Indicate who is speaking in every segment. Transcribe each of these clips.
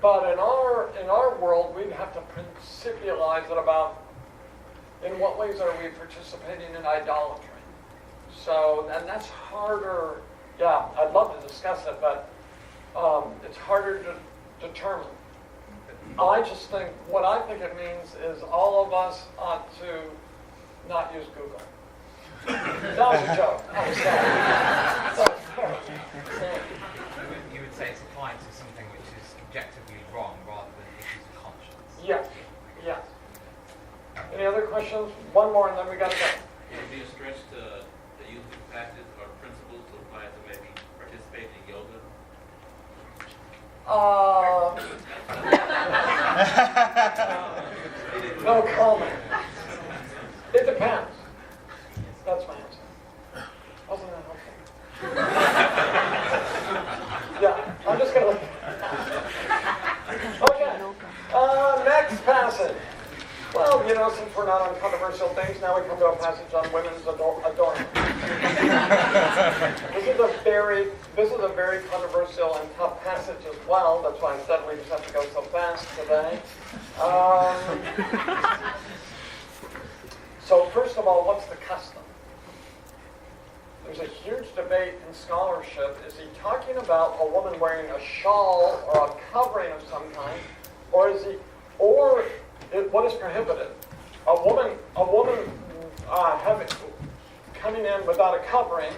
Speaker 1: But in our world, we'd have to principialize it about in what ways are we participating in idolatry. So, and that's harder. Yeah, I'd love to discuss it, but it's harder to determine. I just think, what I think it means is all of us ought to not use Google. That was a joke. I'm sorry.
Speaker 2: You would say it's applying to something which is objectively wrong rather than issues of conscience.
Speaker 1: Yes, yes. Any other questions? One more and then we got to go.
Speaker 3: Would it be a stretch to use this passage or principles to apply to maybe participate in yoga?
Speaker 1: No comment. It depends. That's my answer. Wasn't that helpful? Yeah, I'm just going to... Okay. Next passage. Well, since we're not on controversial things, now we come to a passage on women's adornment. This is a very controversial and tough passage as well. That's why I said we just have to go so fast today. So first of all, what's the custom? There's a huge debate in scholarship. Is he talking about a woman wearing a shawl or a covering of some kind, or what is prohibited? A woman coming in without a covering,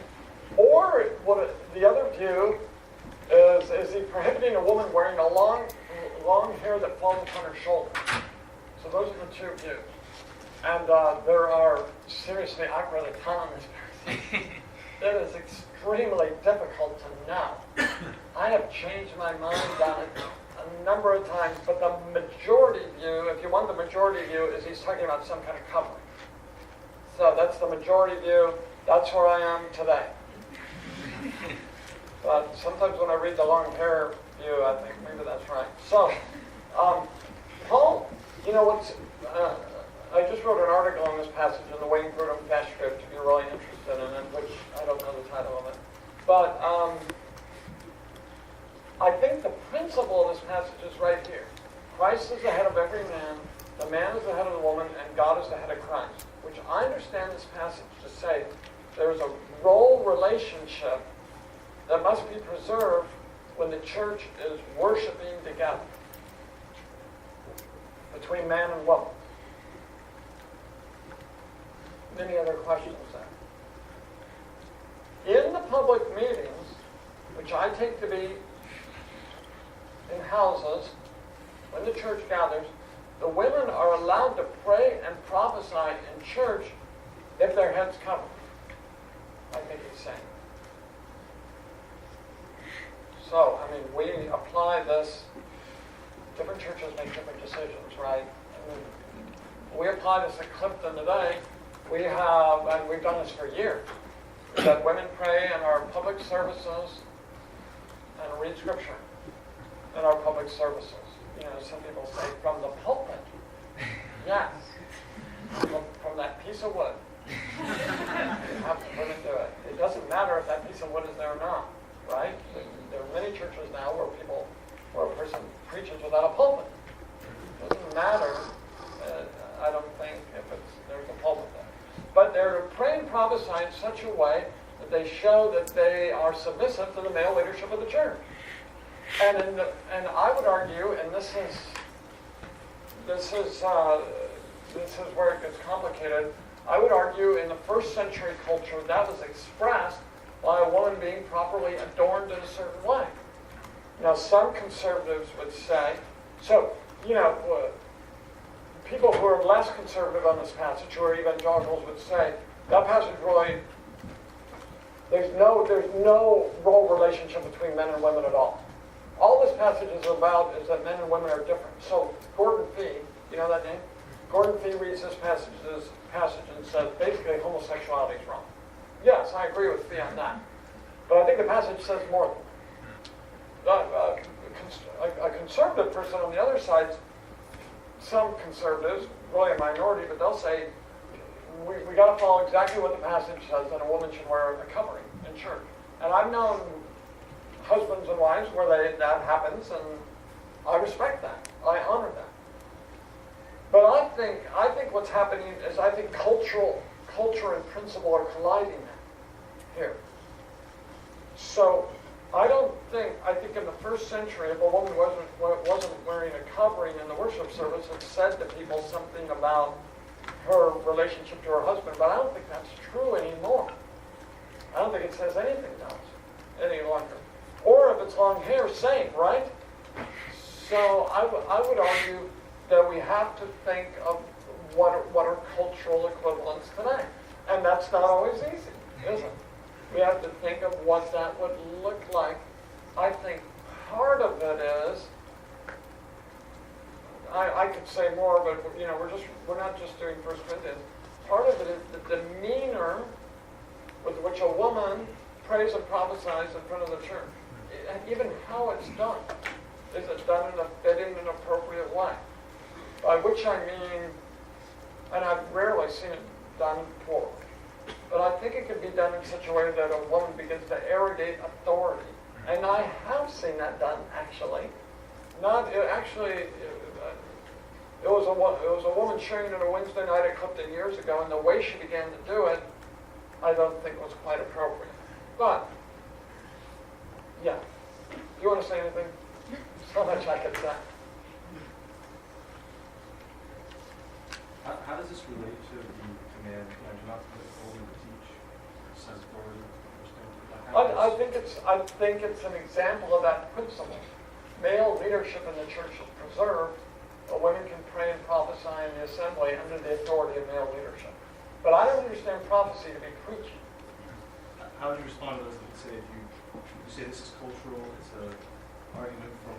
Speaker 1: or the other view is he prohibiting a woman wearing a long hair that falls on her shoulder? So those are the two views. And there are, seriously, I really count on this person. It is extremely difficult to know. I have changed my mind on it a number of times, but the majority view, if you want the majority view, is he's talking about some kind of covering. So that's the majority view. That's where I am today. But sometimes when I read the long hair view, I think maybe that's right. So, Paul, I just wrote an article on this passage in the Wayne Grudem Fast Script, if you're really interested in it, which I don't know the title of it. But I think the principle of this passage is right here. Christ is the head of every man, the man is the head of the woman, and God is the head of Christ. Which I understand this passage to say there's a role relationship that must be preserved when the church is worshiping together between man and woman. Many other questions there. In the public meetings, which I take to be in houses, when the church gathers, the women are allowed to pray and prophesy in church if their heads covered. I think he's saying. So, we apply this. Different churches make different decisions, right? We apply this at Clifton today. We have, and we've done this for years, that women pray in our public services and read scripture in our public services. Some people say from the pulpit. Yes. From that piece of wood. You have to women do it. It doesn't matter if that piece of wood is there or not, right? There are many churches now where a person preaches without a pulpit. It doesn't matter, I don't think, if there's a pulpit there. But they're to pray and prophesy in such a way that they show that they are submissive to the male leadership of the church. And I would argue, and this is where it gets complicated. I would argue in the first century culture that was expressed by a woman being properly adorned in a certain way. Now, some conservatives would say, people who are less conservative on this passage, who are evangelicals, would say that passage really, there's no role relationship between men and women at all. All this passage is about is that men and women are different. So Gordon Fee, you know that name? Gordon Fee reads this passage and says basically homosexuality is wrong. Yes, I agree with Fee on that. But I think the passage says more than that. A conservative person on the other side, some conservatives, really a minority, but they'll say we got to follow exactly what the passage says, that a woman should wear a covering in church. And I've known husbands and wives where that happens, and I respect that. I honor that. But I think what's happening is I think culture and principle are colliding here. So I think in the first century, if a woman wasn't wearing a covering in the worship service, it said to people something about her relationship to her husband, but I don't think that's true anymore. I don't think it says anything else any longer. Or if it's long hair, same, right? So I would argue that we have to think of what are cultural equivalents today. And that's not always easy, is it? We have to think of what that would look like. I think part of it is, I could say more, but we're not just doing 1 Corinthians. Part of it is the demeanor with which a woman prays and prophesies in front of the church. And even how it's done. Is it done in a fitting and appropriate way? By which I mean, and I've rarely seen it done poorly, but I think it can be done in such a way that a woman begins to arrogate authority. And I have seen that done, actually. It was a woman sharing on a Wednesday night at Clifton years ago, and the way she began to do it, I don't think was quite appropriate. But, yeah. You want to say anything? So much I could say.
Speaker 4: How does this relate to the command, do not put over to teach, says authority?
Speaker 1: I think it's an example of that principle. Male leadership in the church is preserved, but women can pray and prophesy in the assembly under the authority of male leadership. But I don't understand prophecy to be preaching.
Speaker 4: How would you respond to those that say, if you say this is cultural, it's an argument from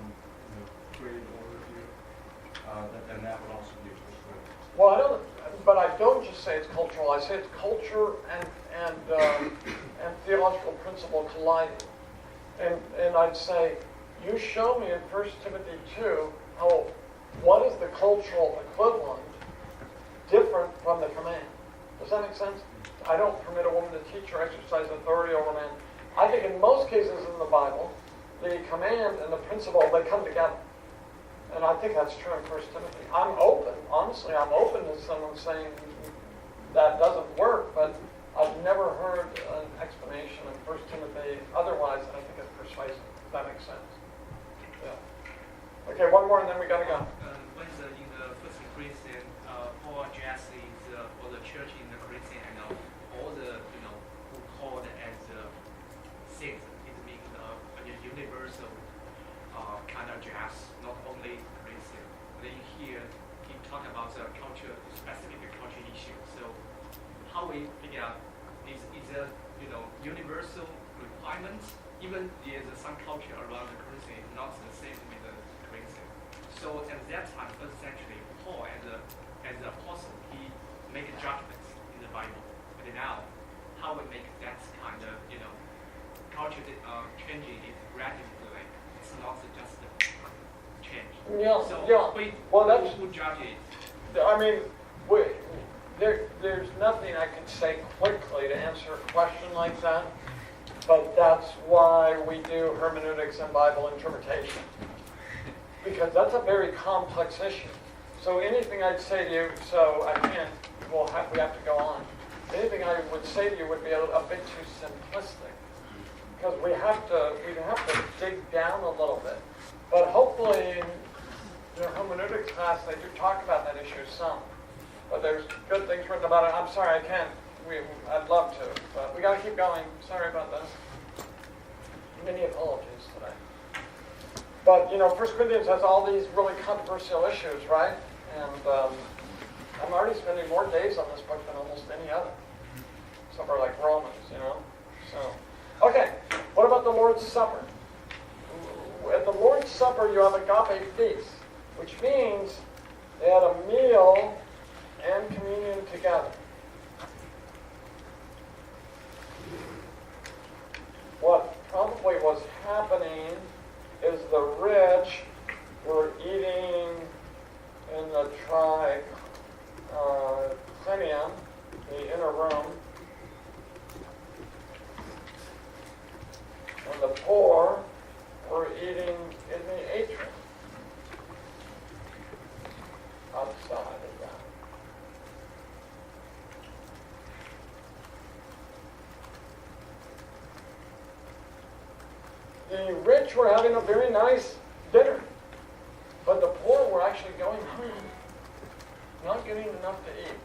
Speaker 4: created order view, and that would also be a cultural?
Speaker 1: Well, I don't just say it's cultural. I say it's culture and theological principle colliding. And I'd say, you show me in 1 Timothy 2 what is the cultural equivalent different from the command. Does that make sense? I don't permit a woman to teach or exercise authority over man. I think in most cases in the Bible, the command and the principle, they come together. And I think that's true in 1 Timothy. I'm open to someone saying that doesn't work, but I've never heard an explanation in 1 Timothy otherwise, and I think it's persuasive. If that makes sense. Yeah. Okay, one more and then we gotta go.
Speaker 5: In the First Corinthians, Paul addresses for the church in the Corinthians and all the who called as saints. It means a universal kind of address, not only Corinthians. Then here he talk about the culture, specific culture issue. So how we figure out is a universal requirement. Even there's some culture around the Corinthians not the same with the Corinthians. So at that time, first century, Paul as the apostle, he make judgments in the Bible. But now, how we make that kind of culture changing is radically. It's not just a change.
Speaker 1: Yeah,
Speaker 5: So
Speaker 1: who
Speaker 5: judge it?
Speaker 1: I mean, there's nothing I can say quickly to answer a question like that, but that's why we do hermeneutics and Bible interpretation, because that's a very complex issue. So anything I'd say to you, we have to go on. Anything I would say to you would be a bit too simplistic, because we'd have to dig down a little bit. But hopefully in your hermeneutics class they do talk about that issue some. But there's good things written about it. I'm sorry I can't. I'd love to, but we got to keep going. Sorry about this. Many apologies today. But 1 Corinthians has all these really controversial issues, right? And I'm already spending more days on this book than almost any other. Some are like Romans, So, okay. What about the Lord's Supper? At the Lord's Supper, you have agape feast, which means they had a meal and communion together. What probably was happening is the rich were eating in the triclinium, the inner room, and the poor were eating in the atrium. rich were having a very nice dinner, but the poor were actually going home, not getting enough to eat.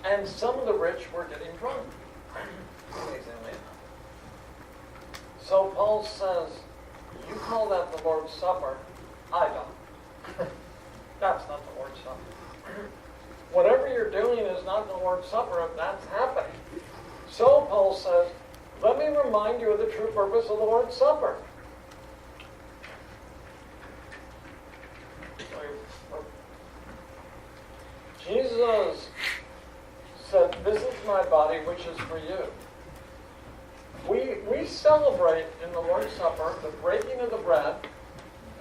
Speaker 1: And some of the rich were getting drunk. Amazingly enough. So Paul says, you call that the Lord's Supper. I don't. That's not the Lord's Supper. Whatever you're doing is not the Lord's Supper if that's happening. So Paul says, let me remind you of the true purpose of the Lord's Supper. Jesus said, this is my body which is for you. We celebrate in the Lord's Supper the breaking of the bread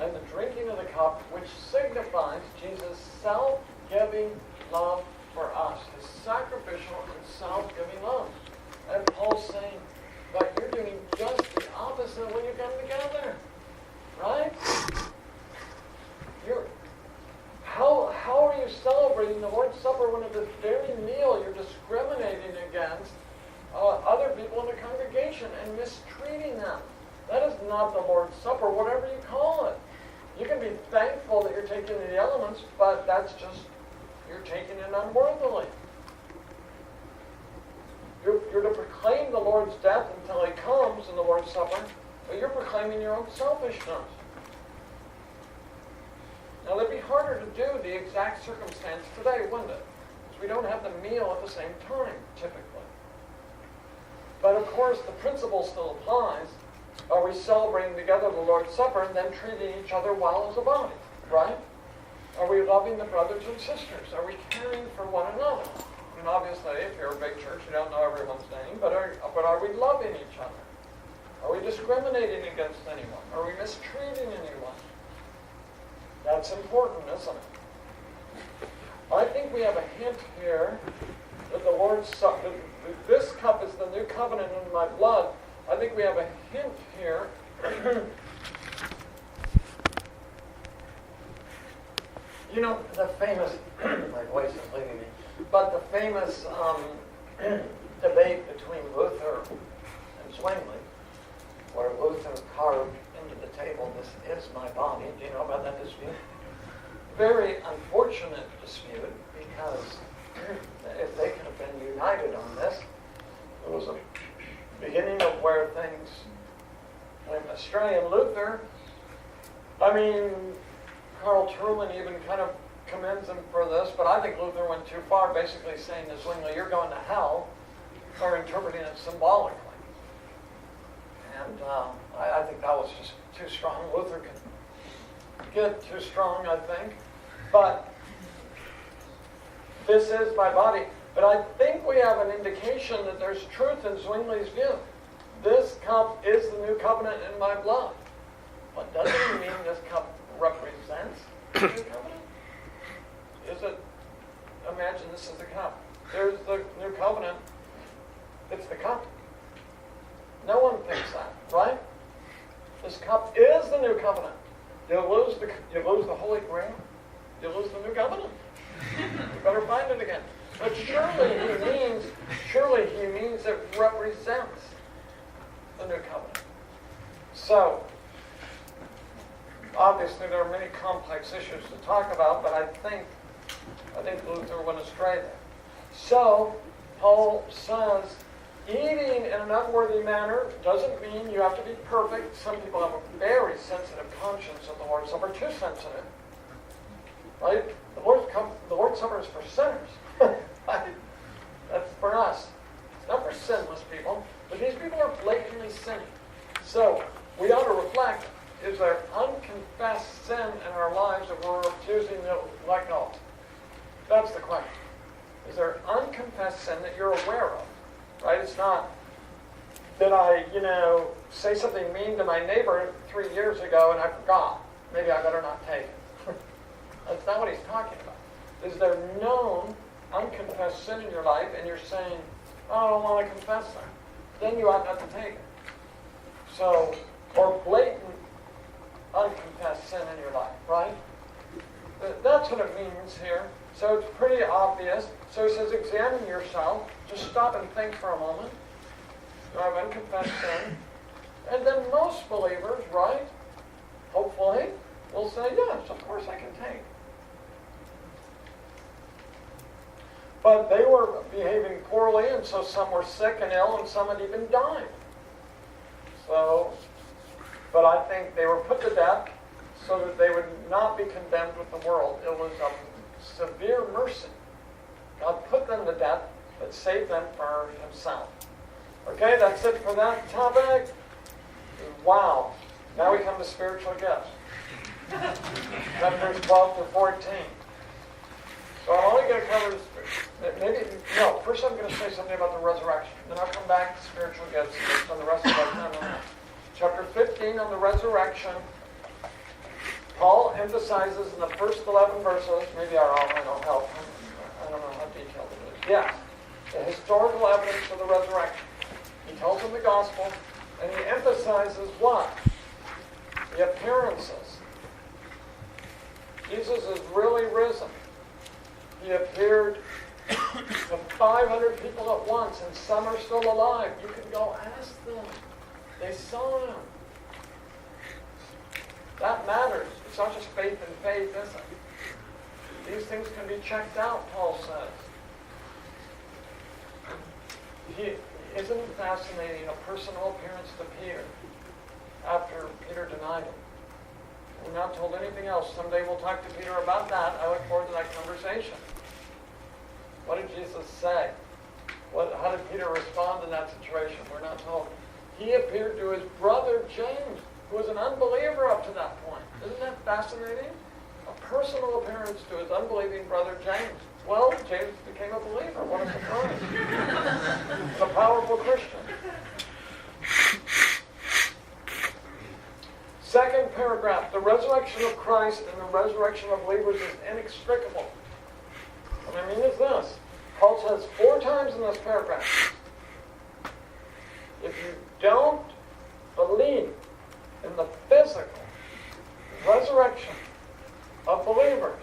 Speaker 1: and the drinking of the cup, which signifies Jesus' self-giving love for us, his sacrificial and self-giving love. And Paul's saying, but you're doing just the opposite when you come together. Right? How are you celebrating the Lord's Supper when at this very meal you're discriminating against other people in the congregation and mistreating them? That is not the Lord's Supper, whatever you call it. You can be thankful that you're taking the elements, but that's just, you're taking it unworthily. You're to proclaim the Lord's death until he comes in the Lord's Supper, but you're proclaiming your own selfishness. Now, that'd be harder to do the exact circumstance today, wouldn't it? Because we don't have the meal at the same time, typically. But of course, the principle still applies. Are we celebrating together the Lord's Supper and then treating each other well as a body, right? Are we loving the brothers and sisters? Are we caring for one another? And obviously, if you're a big church, you don't know everyone's name, but are we loving each other? Are we discriminating against anyone? Are we mistreating anyone? That's important, isn't it? I think we have a hint here that the Lord's Supper, this cup is the new covenant in my blood. I think we have a hint here. You know, the famous, my voice is leaving me, but the famous debate between Luther and Zwingli, where Luther carved into the table, this is my body. Do you know about that dispute? Very unfortunate dispute, because if they could have been united on this, it was a beginning of where things went astray. And Luther, I mean, Carl Truman even kind of commends him for this, but I think Luther went too far, basically saying to Zwingli, you're going to hell, or interpreting it symbolically. And I think that was just too strong. Luther could get too strong, I think. But this is my body. But I think we have an indication that there's truth in Zwingli's view. This cup is the new covenant in my blood. But doesn't it mean this cup represents the new covenant? Is it? Imagine this is the cup. There's the new covenant. It's the cup. No one thinks that, right? This cup is the new covenant. You lose the Holy Grail, you lose the new covenant. You better find it again. But surely he means it represents the new covenant. So, obviously there are many complex issues to talk about, but I think Luther went astray there. So, Paul says, eating in an unworthy manner doesn't mean you have to be perfect. Some people have a very sensitive conscience of the Lord's Supper, too sensitive. Right? The Lord's Supper is for sinners. Right? That's for us. It's not for sinless people, but these people are blatantly sinning. So, we ought to reflect, is there unconfessed sin in our lives that we're refusing to let go? That's the question. Is there unconfessed sin that you're aware of? Right? It's not that I, say something mean to my neighbor 3 years ago and I forgot. Maybe I better not take it. That's not what he's talking about. Is there known unconfessed sin in your life and you're saying, oh, I don't want to confess that? Then you ought not to take it. So, or blatant unconfessed sin in your life, right? That's what it means here. So it's pretty obvious. So he says, examine yourself. Just stop and think for a moment. who have unconfessed sin. And then most believers, right, hopefully, will say, yes, of course I can take. But they were behaving poorly, and so some were sick and ill, and some had even died. So, but I think they were put to death so that they would not be condemned with the world. It was a severe mercy. God put them to death, but saved them for himself. Okay, that's it for that topic. Wow. Now we come to spiritual gifts. Chapters 12 to 14. So I'm only going to cover first I'm going to say something about the resurrection. Then I'll come back to spiritual gifts and spend the rest of our time on that. Chapter 15 on the resurrection. Paul emphasizes in the first 11 verses, maybe our outline will help. I don't know how detailed it is. Yes, the historical evidence of the resurrection. He tells them the gospel, and he emphasizes what? The appearances. Jesus is really risen. He appeared to 500 people at once, and some are still alive. You can go ask them. They saw him. That matters. It's not just faith and faith, is it? These things can be checked out, Paul says. Isn't it fascinating, a personal appearance to Peter after Peter denied him? We're not told anything else. Someday we'll talk to Peter about that. I look forward to that conversation. What did Jesus say? How did Peter respond in that situation? We're not told. He appeared to his brother James, who was an unbeliever up to that point. Isn't that fascinating? A personal appearance to his unbelieving brother James. Well, James became a believer. What a surprise. He's a powerful Christian. Second paragraph, the resurrection of Christ and the resurrection of believers is inextricable. What I mean is this. Paul says 4 times in this paragraph, if you don't believe in the physical resurrection of believers,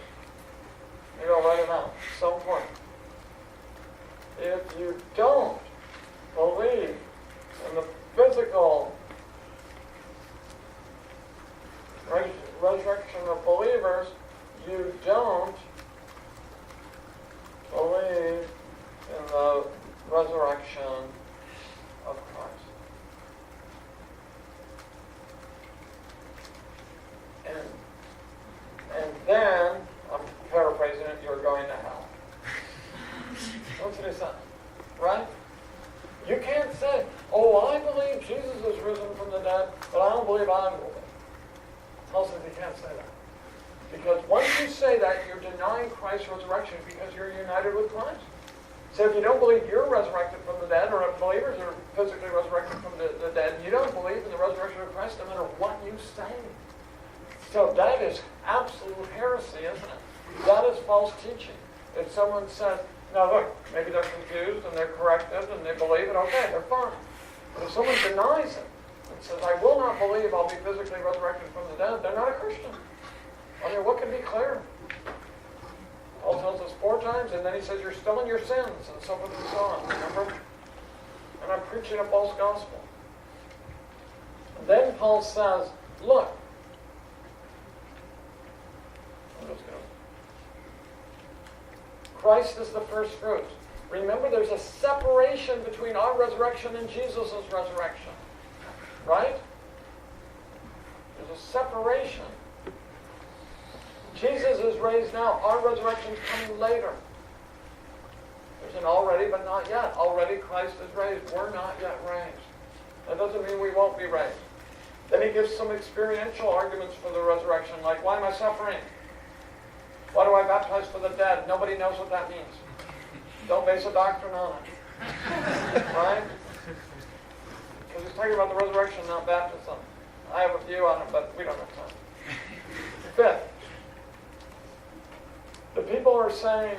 Speaker 1: maybe I'll write it out, it's so important. If you don't believe in the physical resurrection of believers, you don't believe in the resurrection of Christ. And then, I'm paraphrasing it, you're going to hell. That's what he said. Right? You can't say, oh, I believe Jesus is risen from the dead, but I don't believe I will be. Paul says you can't say that. Because once you say that, you're denying Christ's resurrection because you're united with Christ. So if you don't believe you're resurrected from the dead, or if believers are physically resurrected from the dead, you don't believe in the resurrection of Christ no matter what you say. So that is absolute heresy, isn't it? That is false teaching. If someone says, now look, maybe they're confused and they're corrected and they believe it, okay, they're fine. But if someone denies it and says, I will not believe I'll be physically resurrected from the dead, they're not a Christian. I mean, what can be clearer? Paul tells us 4 times, and then he says, you're still in your sins, and so forth and so on, remember? And I'm preaching a false gospel. And then Paul says, look, Christ is the first fruits. Remember, there's a separation between our resurrection and Jesus' resurrection. Right? There's a separation. Jesus is raised now. Our resurrection is coming later. There's an already but not yet. Already Christ is raised. We're not yet raised. That doesn't mean we won't be raised. Then he gives some experiential arguments for the resurrection, like, why am I suffering? Why do I baptize for the dead? Nobody knows what that means. Don't base a doctrine on it. Right? Because he's talking about the resurrection, not baptism. I have a view on it, but we don't have time. Fifth, the people are saying,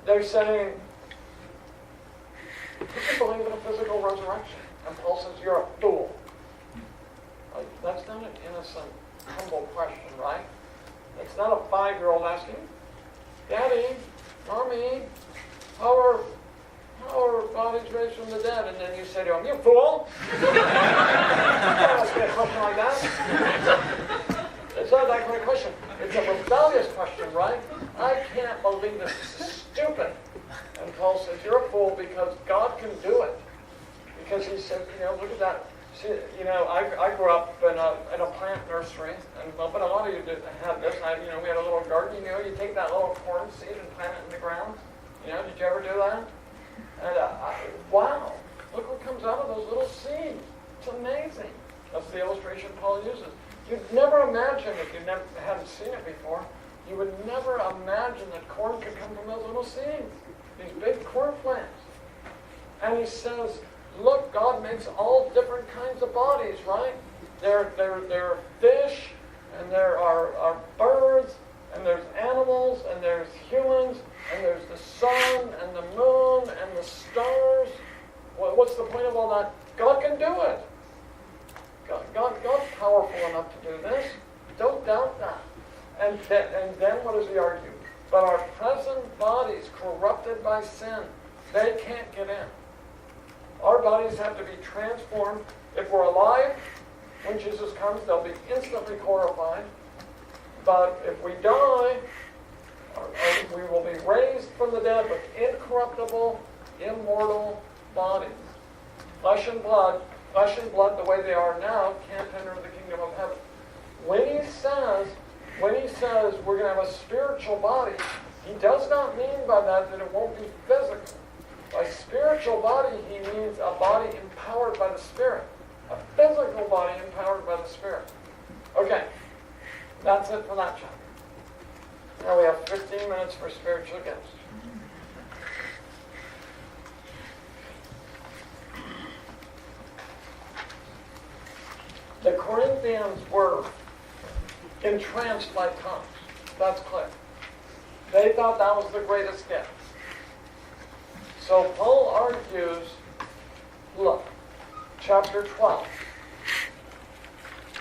Speaker 1: they're saying, you can believe in a physical resurrection. And Paul says, you're a fool. That's not an innocent, humble question, right? It's not a 5-year-old asking, Daddy, Mommy, how how are bodies raised from the dead? And then you say to him, you fool! You can't ask me a question like that. It's not that kind of question. It's a rebellious question, right? I can't believe this is stupid. And Paul says, you're a fool because God can do it. Because he said, look at that. See, I grew up in a plant nursery, but a lot of you had this. We had a little garden. You take that little corn seed and plant it in the ground. Did you ever do that? And wow, look what comes out of those little seeds. It's amazing. That's the illustration Paul uses. You'd never imagine, if you hadn't seen it before, you would never imagine that corn could come from those little seeds, these big corn plants. And he says, look, God makes all different kinds of bodies, right? There are fish, and there are birds, and there's animals, and there's humans, and there's the sun, and the moon, and the stars. What's the point of all that? God can do it. God's powerful enough to do this. Don't doubt that. And then what does he argue? But our present bodies, corrupted by sin, they can't get in. Our bodies have to be transformed. If we're alive, when Jesus comes, they'll be instantly glorified. But if we die, we will be raised from the dead with incorruptible, immortal bodies. Flesh and blood, the way they are now, can't enter the kingdom of heaven. When he says we're going to have a spiritual body, he does not mean by that it won't be physical. By spiritual body, he means a body empowered by the Spirit. A physical body empowered by the Spirit. Okay, that's it for that chapter. Now we have 15 minutes for spiritual gifts. The Corinthians were entranced by tongues. That's clear. They thought that was the greatest gift. So Paul argues, look, chapter 12.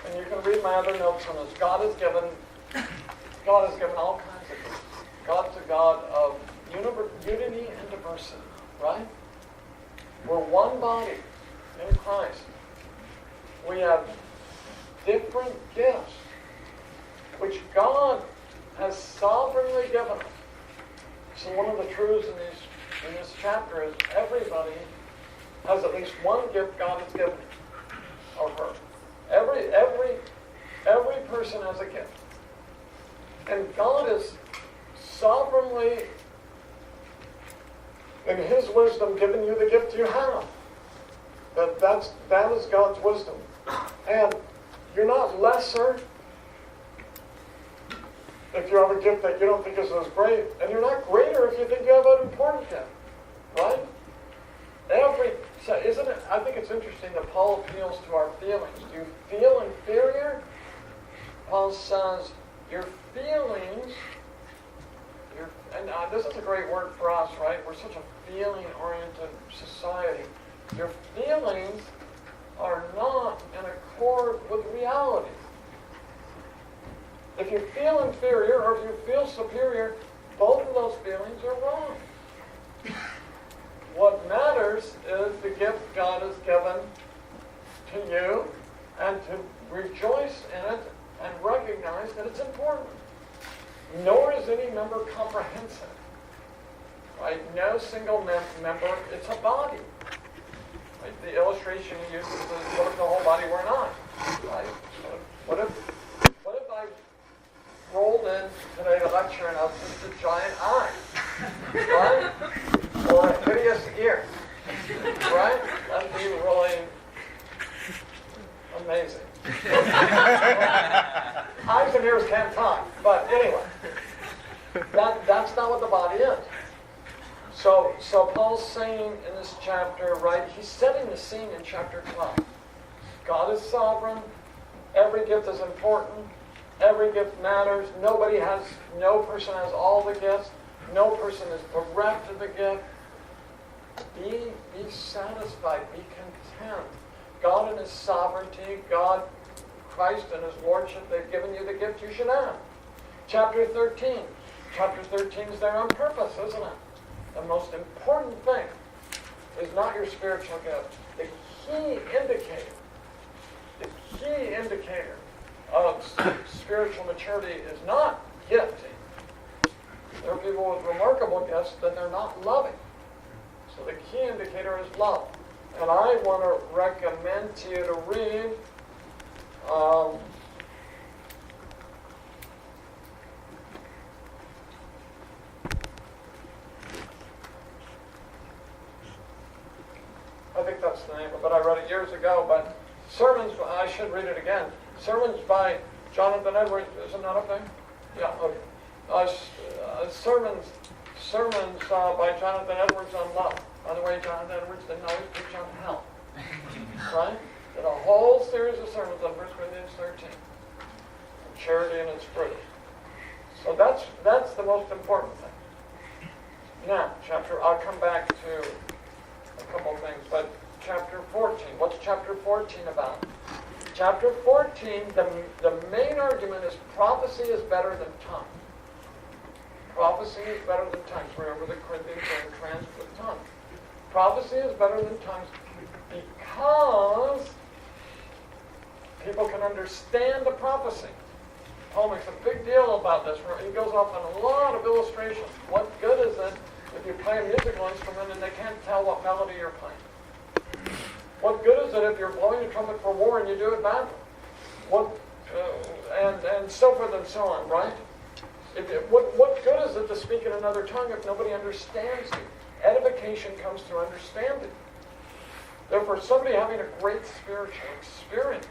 Speaker 1: And you can read my other notes on this. God has given all kinds of gifts. God's a God of unity and diversity, right? We're one body in Christ. We have different gifts, which God has sovereignly given us. So one of the truths in this chapter is everybody has at least one gift God has given or her. Every person has a gift. And God is sovereignly, in his wisdom, given you the gift you have. That is God's wisdom. And you're not lesser if you have a gift that you don't think is as great, and you're not greater if you think you have an important gift, right? Isn't it? I think it's interesting that Paul appeals to our feelings. Do you feel inferior? Paul says your feelings. And this is a great word for us, right? We're such a feeling-oriented society. Your feelings are not in accord with reality. If you feel inferior or if you feel superior, both of those feelings are wrong. What matters is the gift God has given to you and to rejoice in it and recognize that it's important. Nor is any member comprehensive. Right? No single member, it's a body. Right? The illustration he uses is, what if the whole body were not? Right? What if I rolled in today to lecture and I was just a giant eye? Right? Or a hideous ear? Right? That'd be really amazing. Eyes and ears can't talk, but anyway, that's not what the body is. So Paul's saying in this chapter, right, he's setting the scene in chapter 12. God is sovereign. Every gift is important. Every gift matters. No person has all the gifts. No person is bereft of the gift. Be satisfied. Be content. God in his sovereignty, Christ and his lordship, they've given you the gift you should have. Chapter 13. Chapter 13 is there on purpose, isn't it? The most important thing is not your spiritual gift. The key indicator of spiritual maturity is not gifting. There are people with remarkable gifts that they're not loving. So the key indicator is love. And I want to recommend to you to read I think that's the name of it. I read it years ago, but sermons, I should read it again. Sermons by Jonathan Edwards, isn't that up there? Yeah, okay. Sermons by Jonathan Edwards on love. By the way, Jonathan Edwards didn't always preach on hell. Right? Did a whole series of sermons on 1 Corinthians 13. On charity and its fruit. So that's the most important thing. Now, I'll come back to a couple of things, but chapter 14. What's chapter 14 about? Chapter 14, the main argument is prophecy is better than tongues. Prophecy is better than tongues. Remember the Corinthians were entranced with tongues. Prophecy is better than tongues because people can understand the prophecy. Paul makes a big deal about this. He goes off on a lot of illustrations. What good is it if you play a musical instrument and they can't tell what melody you're playing? What good is it if you're blowing a trumpet for war and you do it badly? And so forth and so on, right? What good is it to speak in another tongue if nobody understands you? Edification comes through understanding. Therefore, somebody having a great spiritual experience,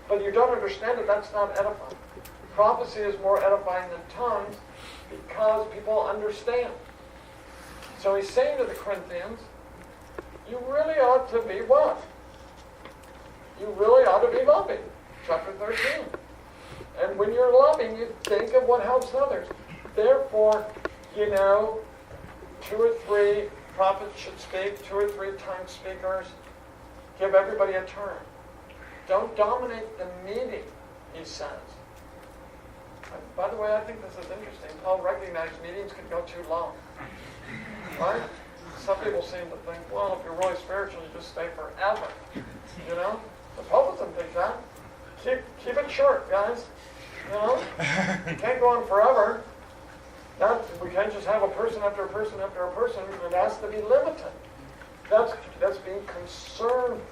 Speaker 1: but you don't understand it, that's not edifying. Prophecy is more edifying than tongues because people understand. So he's saying to the Corinthians, you really ought to be what? You really ought to be loving. Chapter 13. And when you're loving, you think of what helps others. Therefore, 2 or 3 prophets should speak, 2 or 3 tongue speakers. Give everybody a turn. Don't dominate the meeting, he says. By the way, I think this is interesting. Paul recognized meetings could go too long. Right? Some people seem to think, well, if you're really spiritual, you just stay forever. The Pope doesn't think that. Keep it short, guys. You can't go on forever. We can't just have a person after a person after a person. It has to be limited. That's being concerned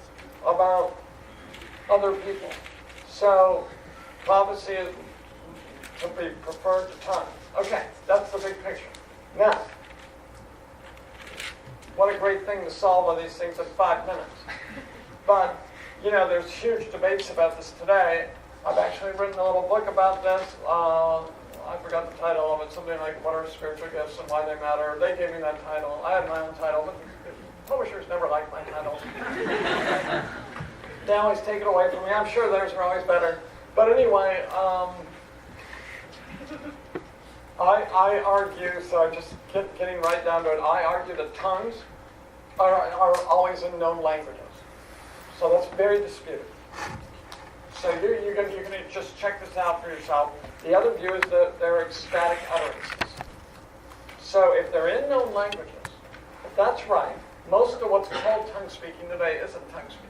Speaker 1: about other people. So prophecy is to be preferred to tongues. Okay, that's the big picture. Now, what a great thing to solve all these things in 5 minutes. But, there's huge debates about this today. I've actually written a little book about this. I forgot the title of it. Something like, What Are Spiritual Gifts and Why They Matter. They gave me that title. I had my own title, but publishers never liked my titles. They always take it away from me. I'm sure theirs are always better. But anyway, I argue, so I'm just getting right down to it, I argue that tongues are always in known languages. So that's very disputed. So you're going to just check this out for yourself. The other view is that they're ecstatic utterances. So if they're in known languages, if that's right, most of what's called tongue speaking today isn't tongue speaking.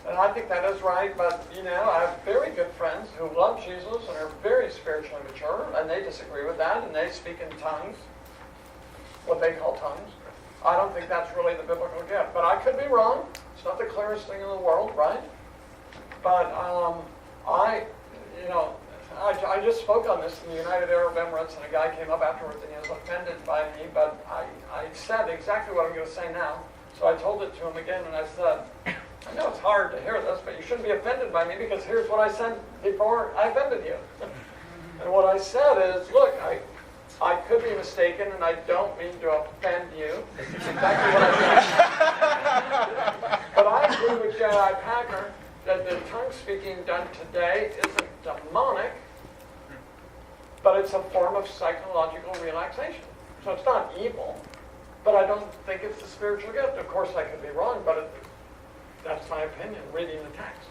Speaker 1: And I think that is right, but I have very good friends who love Jesus and are very spiritually mature, and they disagree with that, and they speak in tongues, what they call tongues. I don't think that's really the biblical gift, but I could be wrong. It's not the clearest thing in the world, right? But I just spoke on this in the United Arab Emirates, and a guy came up afterwards and he was offended by me, but I said exactly what I'm going to say now. So I told it to him again, and I said, I know it's hard to hear this, but you shouldn't be offended by me because here's what I said before I offended you. And what I said is, look, I could be mistaken, and I don't mean to offend you. This is exactly what I said. But I agree with J.I. Packer that the tongue speaking done today isn't demonic, but it's a form of psychological relaxation. So it's not evil, but I don't think it's a spiritual gift. Of course, I could be wrong, but that's my opinion, reading the text.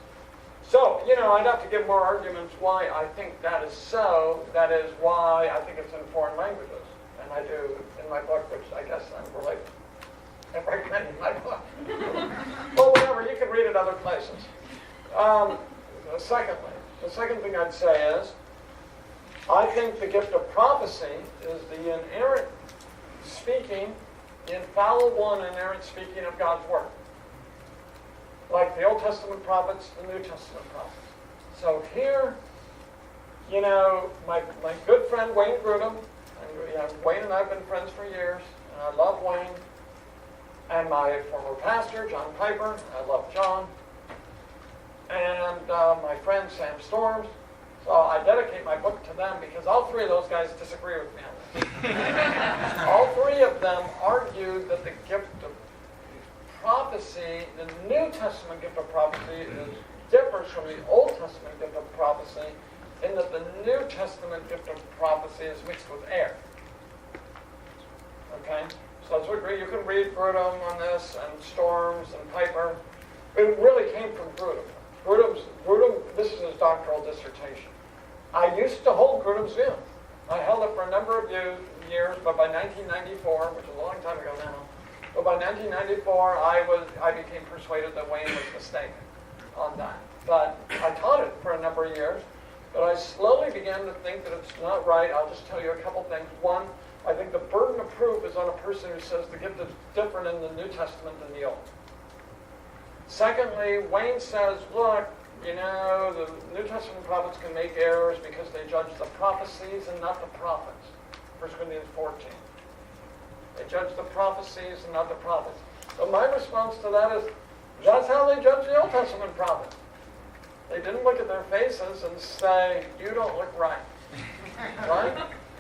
Speaker 1: So, I'd have to give more arguments why I think that is so. That is why I think it's in foreign languages. And I do in my book, which I guess I'm related. recommending my book. Well, whatever, you can read it other places. Secondly, the second thing I'd say is, I think the gift of prophecy is the inerrant speaking, the infallible and inerrant speaking of God's Word. Like the Old Testament prophets, the New Testament prophets. So here, you know, my good friend Wayne Grudem, and you know, Wayne and I have been friends for years, and I love Wayne. And my former pastor, John Piper, I love John. And my friend Sam Storms. So I dedicate my book to them because all three of those guys disagree with me on this. All three of them argued that the gift of prophecy, the New Testament gift of prophecy, differs from the Old Testament gift of prophecy in that the New Testament gift of prophecy is mixed with air. Okay? So as we agree, you can read Grudem on this, and Storms, and Piper. It really came from Grudem. Grudem, this is his doctoral dissertation. I used to hold Grudem's view. I held it for a number of years, but by 1994, which is a long time ago now, but by 1994, I became persuaded that Wayne was mistaken on that. But I taught it for a number of years, but I slowly began to think that it's not right. I'll just tell you a couple things. One, I think the burden of proof is on a person who says the gift is different in the New Testament than the Old. Secondly, Wayne says, look, you know, the New Testament prophets can make errors because they judge the prophecies and not the prophets. 1 Corinthians 14. They judge the prophecies and not the prophets. So my response to that is, that's how they judge the Old Testament prophets. They didn't look at their faces and say, you don't look right. Right?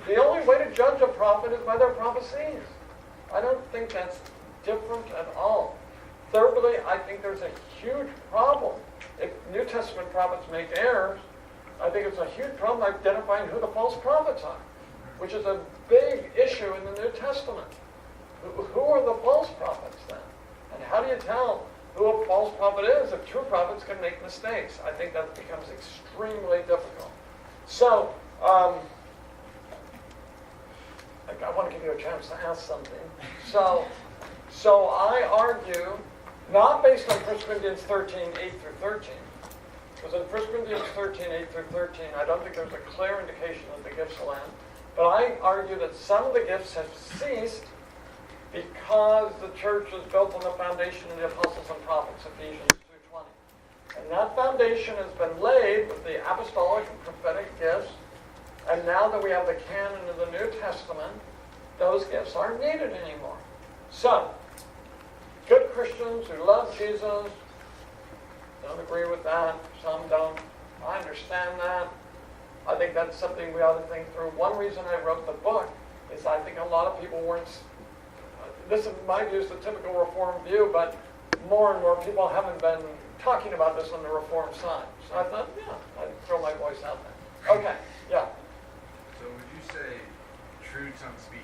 Speaker 1: The only way to judge a prophet is by their prophecies. I don't think that's different at all. Thirdly, I think there's a huge problem. If New Testament prophets make errors, I think it's a huge problem identifying who the false prophets are, which is a big issue in the New Testament. Who are the false prophets then? And how do you tell who a false prophet is if true prophets can make mistakes? I think that becomes extremely difficult. So, I want to give you a chance to ask something. So I argue, not based on 1 Corinthians 13, 8 through 13, because in 1 Corinthians 13, 8 through 13, I don't think there's a clear indication that the gifts will end. But I argue that some of the gifts have ceased because the church is built on the foundation of the apostles and prophets, Ephesians 2:20. And that foundation has been laid with the apostolic and prophetic gifts. And now that we have the canon of the New Testament, those gifts aren't needed anymore. So, good Christians who love Jesus don't agree with that. Some don't. I understand that. I think that's something we ought to think through. One reason I wrote the book is I think a lot of people weren't, this in my view is the typical Reformed view, but more and more people haven't been talking about this on the Reformed side. So I thought, yeah, I'd throw my voice out there. Okay, yeah.
Speaker 6: So would you say true tongue speaking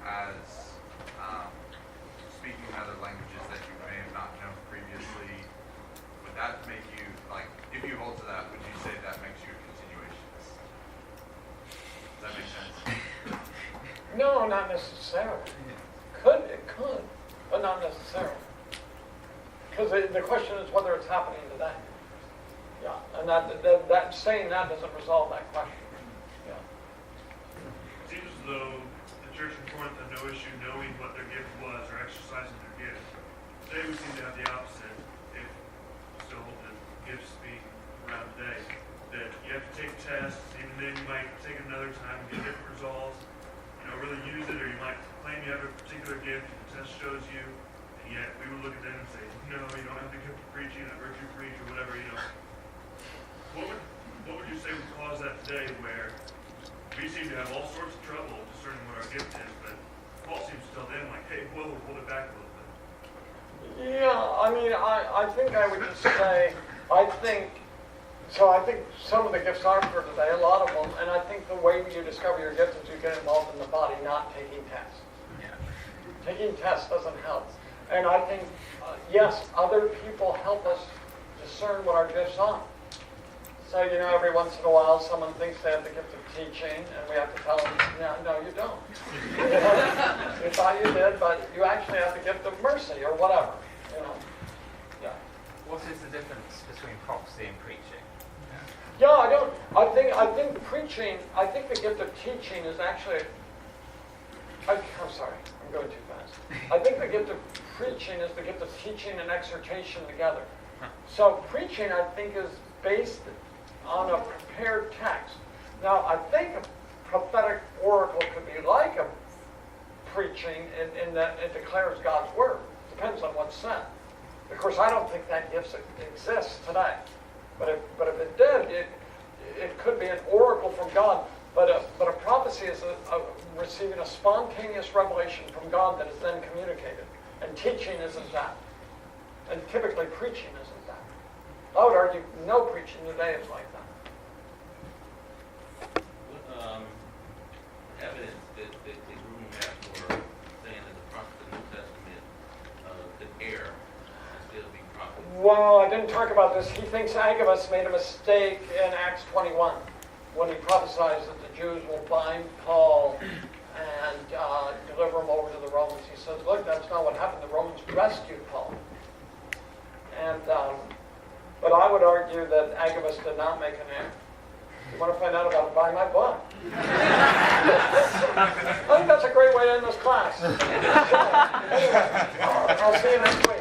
Speaker 6: as speaking other languages that you may have not known previously, would that make you, like, if you hold to that, would you say that makes you a continuationist? Does that make sense?
Speaker 1: No, not necessarily. It could, but not necessarily. Because the question is whether it's happening today. Yeah, and that saying that doesn't resolve that question. Yeah.
Speaker 7: It seems as though the church in Corinth had no issue knowing what their gift was or exercising their gift. Today we seem to have the opposite, if still the gifts being around today, that you have to take tests, even then you might take it another time and get different results, really use it, or you might claim you have a particular gift and the test shows you, and yet we would look at them and say, no, you don't have the gift of preaching, a virtue preach, or whatever, What would you say would cause that today, where we seem to have all sorts of trouble discerning what our gift is, but Paul seems to tell them, like, hey, whoa, hold it back a little bit.
Speaker 1: Yeah, I mean, I think I would just say, I think some of the gifts are for today, a lot of them, and I think the way you discover your gift is you get involved in the body, not taking tests.
Speaker 2: Yeah.
Speaker 1: Taking tests doesn't help. And I think, yes, other people help us discern what our gifts are. So, every once in a while, someone thinks they have the gift of teaching, and we have to tell them, no, you don't. You thought you did, but you actually have the gift of mercy, or whatever, Yeah.
Speaker 2: What is the difference between prophecy and preaching?
Speaker 1: Yeah, I think preaching, I think the gift of teaching is actually, I'm sorry, I'm going too fast. I think the gift of preaching is the gift of teaching and exhortation together. So preaching, I think, is based on a prepared text. Now, I think a prophetic oracle could be like a preaching in that it declares God's word. Depends on what's said. Of course, I don't think that gift exists today. But if it did, it could be an oracle from God. But a prophecy is receiving a spontaneous revelation from God that is then communicated. And teaching isn't that. And typically preaching isn't that. I would argue no preaching today is like that.
Speaker 3: What evidence that the room has for saying that the prophets of the New Testament could err and still be prophets?
Speaker 1: Well, I didn't talk about this. He thinks Agabus made a mistake in Acts 21 when he prophesies that the Jews will bind Paul and deliver him over to the Romans. He says, look, that's not what happened. The Romans rescued Paul. And but I would argue that Agabus did not make an error. If you want to find out about it, buy my book. I think that's a great way to end this class. Anyway, I'll see you next week.